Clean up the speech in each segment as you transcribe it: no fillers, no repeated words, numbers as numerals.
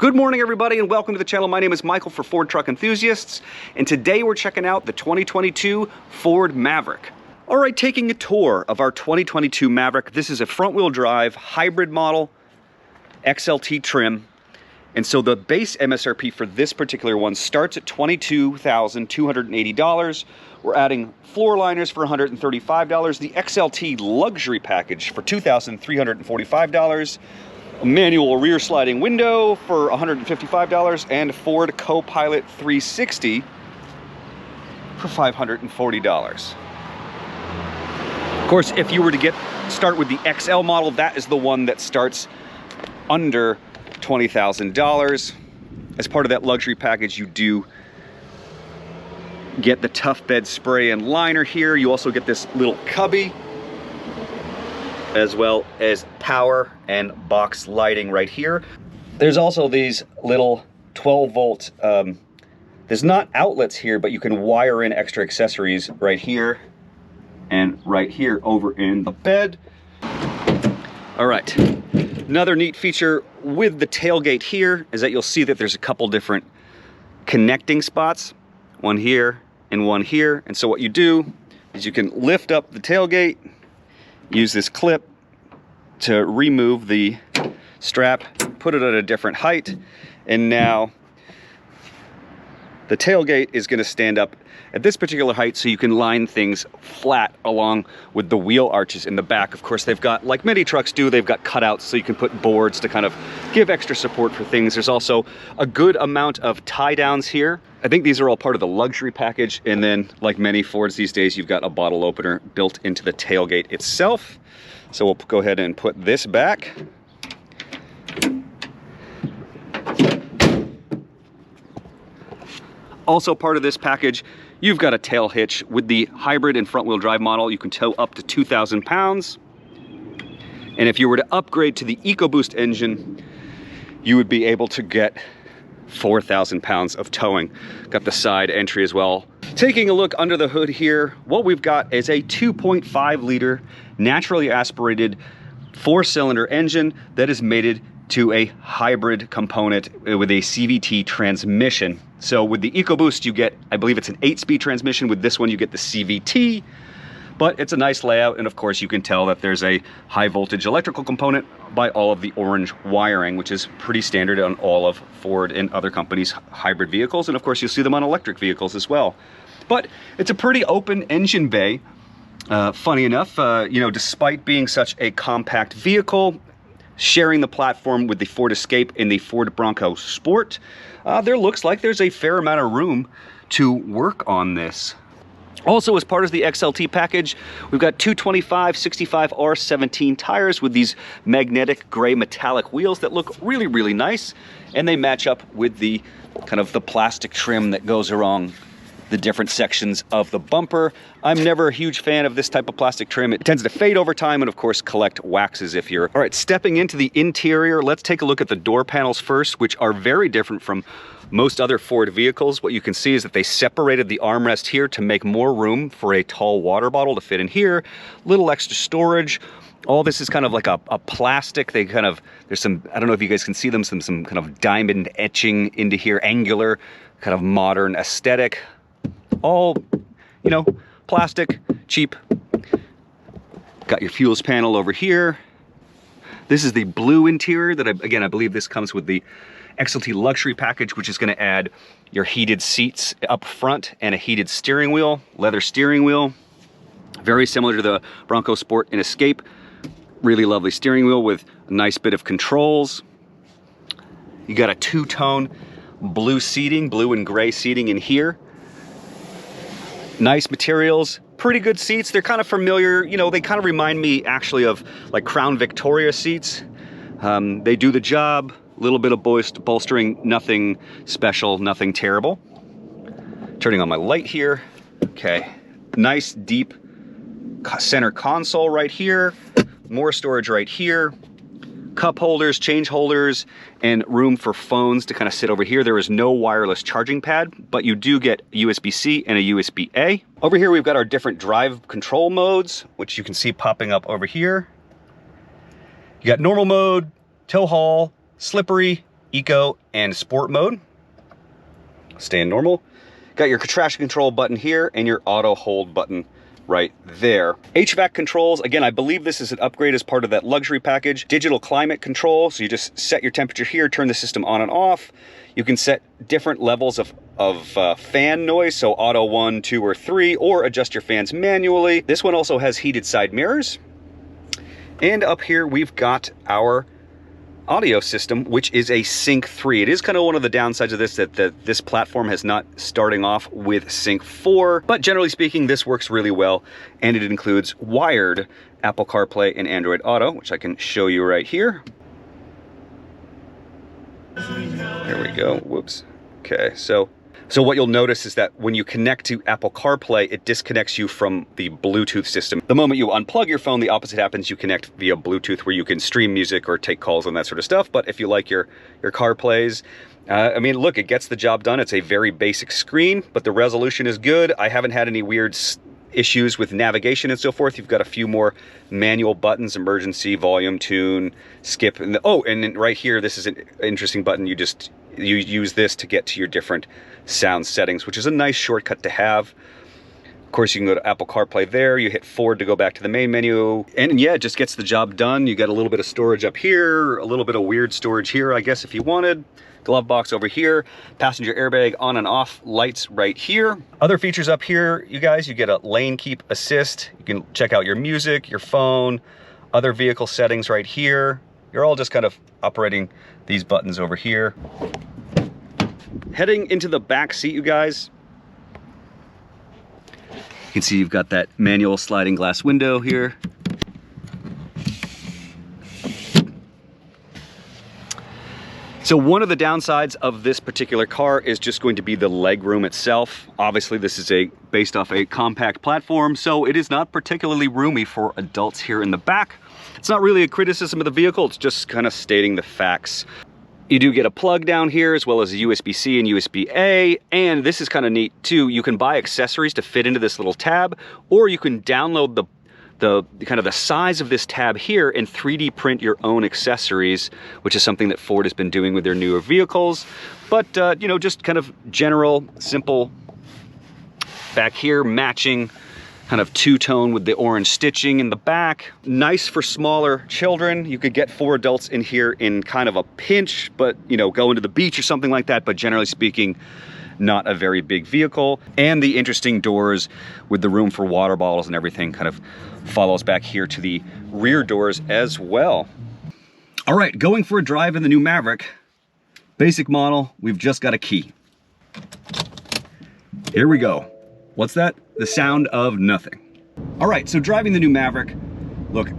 Good morning, everybody, and welcome to the channel. My name is Michael for Ford Truck Enthusiasts, and today we're checking out the 2022 Ford Maverick. All right, taking a tour of our 2022 Maverick. This is a front-wheel drive hybrid model, XLT trim, and so the base MSRP for this particular one starts at $22,280. We're adding floor liners for $135, the XLT luxury package for $2,345, a manual rear sliding window for $155, and Ford Co-Pilot 360 for $540. Of course, if you were to start with the XL model, that is the one that starts under $20,000. As part of that luxury package, you do get the tough bed spray and liner here. You also get this little cubby, as well as power and box lighting right here. There's also these little 12-volt, there's not outlets here, but you can wire in extra accessories right here and right here over in the bed. All right, another neat feature with the tailgate here is that you'll see that there's a couple different connecting spots, one here and one here. And so what you do is you can lift up the tailgate, use this clip to remove the strap, put it at a different height, and now the tailgate is going to stand up at this particular height so you can line things flat along with the wheel arches in the back. Of course, they've got, like many trucks do, they've got cutouts so you can put boards to kind of give extra support for things. There's also a good amount of tie downs here. I think these are all part of the luxury package, and then like many Fords these days, you've got a bottle opener built into the tailgate itself. So we'll go ahead and put this back. Also part of this package, you've got a tail hitch. With the hybrid and front wheel drive model, you can tow up to 2,000 pounds. And if you were to upgrade to the EcoBoost engine, you would be able to get 4,000 pounds of towing. Got the side entry as well. Taking a look under the hood here, what we've got is a 2.5 liter naturally aspirated 4-cylinder engine that is mated to a hybrid component with a CVT transmission. So with the EcoBoost, you get, I believe it's an 8-speed transmission. With this one, you get the CVT, but it's a nice layout. And of course, you can tell that there's a high voltage electrical component by all of the orange wiring, which is pretty standard on all of Ford and other companies' hybrid vehicles. And of course, you'll see them on electric vehicles as well. But it's a pretty open engine bay. Funny enough, you know, despite being such a compact vehicle, sharing the platform with the Ford Escape and the Ford Bronco Sport, there looks like there's a fair amount of room to work on this. Also, as part of the XLT package, we've got 225/65R17 tires with these magnetic gray metallic wheels that look really, really nice. And they match up with the kind of the plastic trim that goes around the different sections of the bumper. I'm never a huge fan of this type of plastic trim. It tends to fade over time and of course collect waxes if you're... All right, stepping into the interior, let's take a look at the door panels first, which are very different from most other Ford vehicles. What you can see is that they separated the armrest here to make more room for a tall water bottle to fit in here. Little extra storage. All this is kind of like a plastic. They kind of, there's some, I don't know if you guys can see them, some kind of diamond etching into here, angular, kind of modern aesthetic. All, you know, plastic, cheap. Got your fuels panel over here. This is the blue interior that, again, I believe this comes with the XLT luxury package, which is going to add your heated seats up front and a heated steering wheel, leather steering wheel. Very similar to the Bronco Sport and Escape. Really lovely steering wheel with a nice bit of controls. You got a two-tone blue seating, blue and gray seating in here. Nice materials, pretty good seats. They're kind of familiar, you know, they kind of remind me actually of like Crown Victoria seats. They do the job, a little bit of bolstering, nothing special, nothing terrible. Turning on my light here. Okay, nice deep center console right here. More storage right here. Cup holders, change holders, and room for phones to kind of sit over here. There is no wireless charging pad, but you do get USB-C and a USB-A. Over here, we've got our different drive control modes, which you can see popping up over here. You got normal mode, tow haul, slippery, Eco and Sport mode. Stay in normal. Got your traction control button here and your auto hold button right there. HVAC controls, again, I believe this is an upgrade as part of that luxury package. Digital climate control, so you just set your temperature here, turn the system on and off. You can set different levels of fan noise, so auto 1, 2, or 3, or adjust your fans manually. This one also has heated side mirrors. And up here we've got our audio system, which is a Sync 3. It is kind of one of the downsides of this that this platform has not starting off with Sync 4, but generally speaking, this works really well, and it includes wired Apple CarPlay and Android Auto, which I can show you right here. There we go. Whoops. Okay, so what you'll notice is that when you connect to Apple CarPlay, it disconnects you from the Bluetooth system. The moment you unplug your phone, the opposite happens. You connect via Bluetooth where you can stream music or take calls and that sort of stuff. But if you like your CarPlays, I mean, look, it gets the job done. It's a very basic screen, but the resolution is good. I haven't had any weird issues with navigation and so forth. You've got a few more manual buttons: emergency, volume, tune, skip, and and then right here, this is an interesting button. You use this to get to your different sound settings, which is a nice shortcut to have. Of course, you can go to Apple CarPlay there. You hit forward to go back to the main menu. And yeah, it just gets the job done. You got a little bit of storage up here, a little bit of weird storage here, I guess, if you wanted. Glove box over here, passenger airbag on and off, lights right here. Other features up here, you guys, you get a lane keep assist. You can check out your music, your phone, other vehicle settings right here. You're all just kind of operating these buttons over here. Heading into the back seat, you guys, you can see you've got that manual sliding glass window here. So one of the downsides of this particular car is just going to be the legroom itself. Obviously, this is based off a compact platform, so it is not particularly roomy for adults here in the back. It's not really a criticism of the vehicle, it's just kind of stating the facts. You do get a plug down here, as well as a USB-C and USB-A, and this is kind of neat too. You can buy accessories to fit into this little tab, or you can download the kind of the size of this tab here and 3D print your own accessories, which is something that Ford has been doing with their newer vehicles. But you know, just kind of general, simple. Back here, matching kind of two-tone with the orange stitching in the back. Nice for smaller children. You could get 4 adults in here in kind of a pinch, but you know, going to the beach or something like that. But generally speaking, not a very big vehicle. And the interesting doors with the room for water bottles and everything kind of follows back here to the rear doors as well. All right, going for a drive in the new Maverick. Basic model, we've just got a key. Here we go. What's that? The sound of nothing. All right, so driving the new Maverick, look,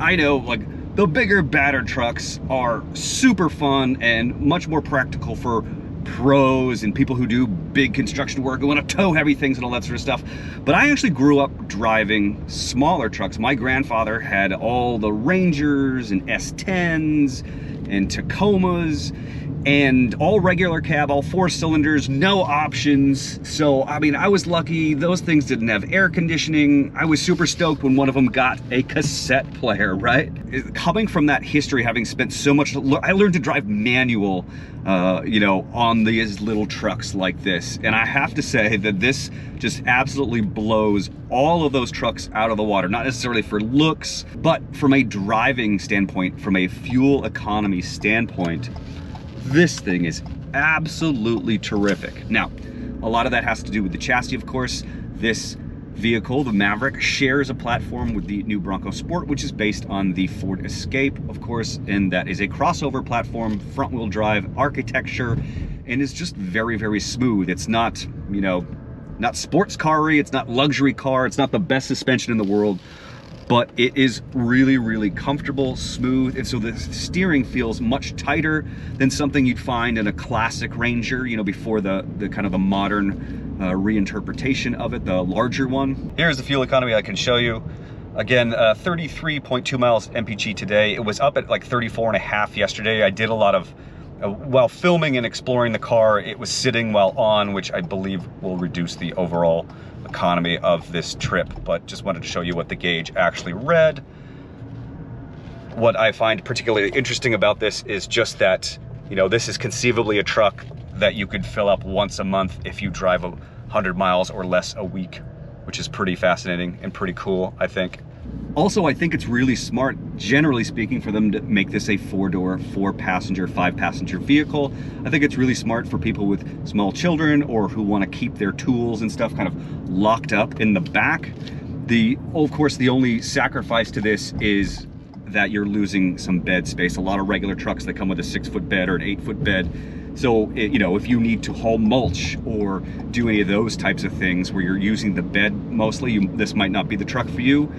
I know, like, the bigger, badder trucks are super fun and much more practical for pros and people who do big construction work and want to tow heavy things and all that sort of stuff. But I actually grew up driving smaller trucks. My grandfather had all the Rangers and S10s and Tacomas and all regular cab, all 4 cylinders, no options. So, I mean, I was lucky. Those things didn't have air conditioning. I was super stoked when one of them got a cassette player, right? Coming from that history, having spent so much, I learned to drive manual, you know, on these little trucks like this. And I have to say that this just absolutely blows all of those trucks out of the water. Not necessarily for looks, but from a driving standpoint, from a fuel economy standpoint, this thing is absolutely terrific. Now, a lot of that has to do with the chassis, of course. This vehicle, the Maverick, shares a platform with the new Bronco Sport, which is based on the Ford Escape, of course, and that is a crossover platform, front-wheel drive architecture, and is just very, very smooth. It's not, you know, not sports car-y, it's not luxury car, it's not the best suspension in the world, but it is really, really comfortable, smooth, and so the steering feels much tighter than something you'd find in a classic Ranger, you know, before the kind of the modern reinterpretation of it, the larger one. Here's the fuel economy I can show you. Again, 33.2 miles MPG today. It was up at like 34.5 yesterday. I did a lot of, while filming and exploring the car, it was sitting while on, which I believe will reduce the overall economy of this trip, but just wanted to show you what the gauge actually read. What I find particularly interesting about this is just that, You know, this is conceivably a truck that you could fill up once a month if you drive 100 miles or less a week, which is pretty fascinating and pretty cool, I think. Also, I think it's really smart, generally speaking, for them to make this a 4-door, 4-passenger, 5-passenger vehicle. I think it's really smart for people with small children or who want to keep their tools and stuff kind of locked up in the back. Of course, the only sacrifice to this is that you're losing some bed space. A lot of regular trucks that come with a 6-foot bed or an 8-foot bed. So, you know, if you need to haul mulch or do any of those types of things where you're using the bed mostly, this might not be the truck for you.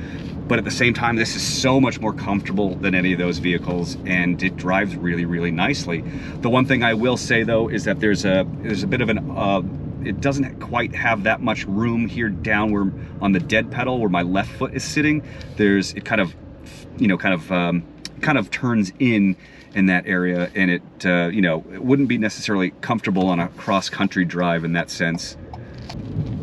But at the same time, this is so much more comfortable than any of those vehicles, and it drives really, really nicely. The one thing I will say though is that there's a bit of an it doesn't quite have that much room here down where on the dead pedal where my left foot is sitting. It kind of, you know, kind of turns in that area, and it you know, it wouldn't be necessarily comfortable on a cross-country drive in that sense.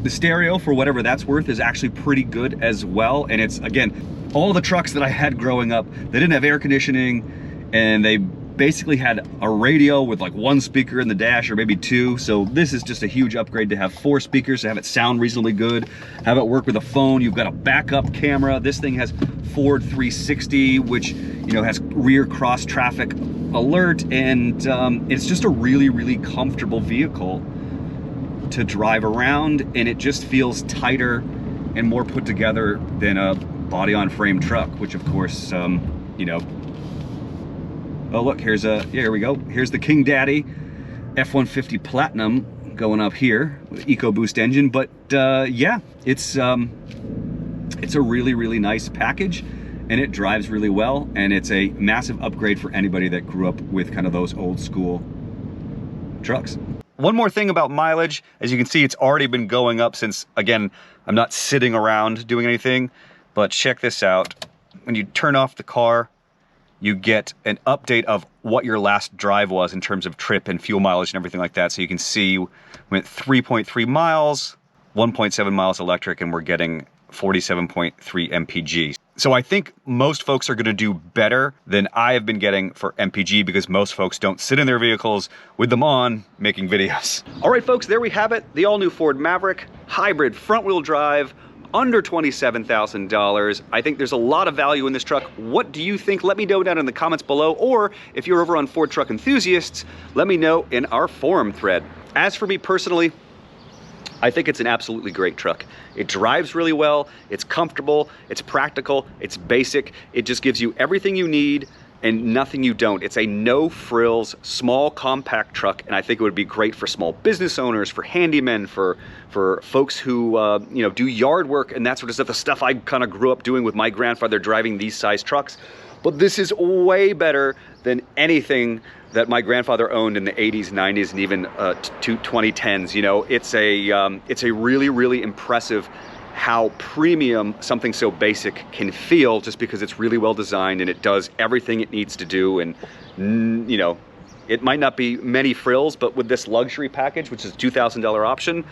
The stereo, for whatever that's worth, is actually pretty good as well. And it's, again, all the trucks that I had growing up, they didn't have air conditioning, and they basically had a radio with like 1 speaker in the dash or maybe 2. So this is just a huge upgrade to have 4 speakers, to have it sound reasonably good, have it work with a phone. You've got a backup camera. This thing has Ford 360, which, you know, has rear cross traffic alert, and it's just a really, really comfortable vehicle to drive around, and it just feels tighter and more put together than a body on frame truck, which of course, you know, oh look, here we go. Here's the King Daddy F-150 Platinum going up here with EcoBoost engine. But yeah, it's a really, really nice package, and it drives really well, and it's a massive upgrade for anybody that grew up with kind of those old school trucks. One more thing about mileage, as you can see, it's already been going up since, again, I'm not sitting around doing anything, but check this out. When you turn off the car, you get an update of what your last drive was in terms of trip and fuel mileage and everything like that. So you can see we went 3.3 miles, 1.7 miles electric, and we're getting 47.3 mpg. So I think most folks are gonna do better than I have been getting for MPG, because most folks don't sit in their vehicles with them on making videos. All right, folks, there we have it. The all-new Ford Maverick, hybrid front-wheel drive, under $27,000. I think there's a lot of value in this truck. What do you think? Let me know down in the comments below, or if you're over on Ford Truck Enthusiasts, let me know in our forum thread. As for me personally, I think it's an absolutely great truck. It drives really well, it's comfortable, it's practical, it's basic. It just gives you everything you need and nothing you don't. It's a no-frills, small, compact truck, and I think it would be great for small business owners, for handymen, for folks who you know, do yard work and that sort of stuff, the stuff I kind of grew up doing with my grandfather driving these size trucks. But this is way better than anything that my grandfather owned in the 80s, 90s, and even 2010s. You know, it's a really, really impressive how premium something so basic can feel, just because it's really well designed and it does everything it needs to do. And you know, it might not be many frills, but with this luxury package, which is a $2,000 option,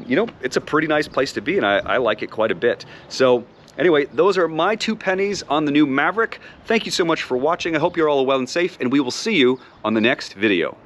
you know, it's a pretty nice place to be, and I like it quite a bit. So anyway, those are my 2 pennies on the new Maverick. Thank you so much for watching. I hope you're all well and safe, and we will see you on the next video.